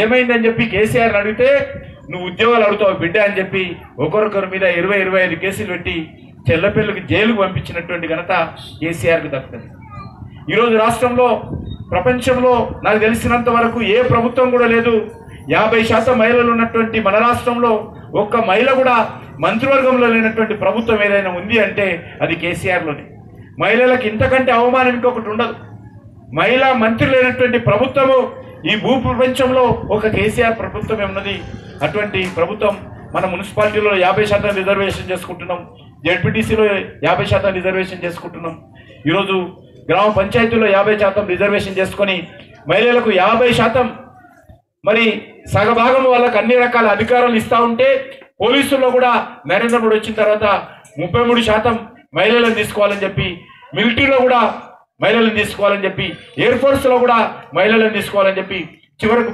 ఏమైందని చెప్పి కేసీఆర్ అడిగితే నువ్వు ఉద్యోగాలు అడుగుతావు బిడ్డ అని చెప్పి ఒకరొకరి మీద 20-25 కేసులు పెట్టి చెల్లపిల్లకి జైలుకు పంపించినటువంటి ఘనత కేసీఆర్కి దక్కుతుంది. ఈరోజు రాష్ట్రంలో ప్రపంచంలో నాకు తెలిసినంత వరకు ఏ ప్రభుత్వం కూడా లేదు 50% మహిళలు ఉన్నటువంటి మన రాష్ట్రంలో ఒక్క మహిళ కూడా మంత్రివర్గంలో లేనటువంటి ప్రభుత్వం ఏదైనా ఉంది అంటే అది కేసీఆర్లోనే. మహిళలకు ఇంతకంటే అవమానం ఇంకొకటి ఉండదు. మహిళా మంత్రి లేనటువంటి ప్రభుత్వము ఈ భూ ప్రపంచంలో ఒక కేసీఆర్ ప్రభుత్వమే ఉన్నది. అటువంటి ప్రభుత్వం మన మున్సిపాలిటీలో 50% రిజర్వేషన్ చేసుకుంటున్నాం, జెడ్పీటీసీలో 50% రిజర్వేషన్ చేసుకుంటున్నాం. ఈరోజు గ్రామ పంచాయతీలో 50% రిజర్వేషన్ చేసుకొని మహిళలకు 50% మరి సగభాగం వాళ్ళకు అన్ని రకాల అధికారాలు ఇస్తూ ఉంటే పోలీసుల్లో కూడా నరేంద్ర మోడీ వచ్చిన తర్వాత 33% మహిళలను తీసుకోవాలని చెప్పి, మిలిటరీలో కూడా మహిళలను తీసుకోవాలని చెప్పి, ఎయిర్ ఫోర్స్లో కూడా మహిళలను తీసుకోవాలని చెప్పి చివరకు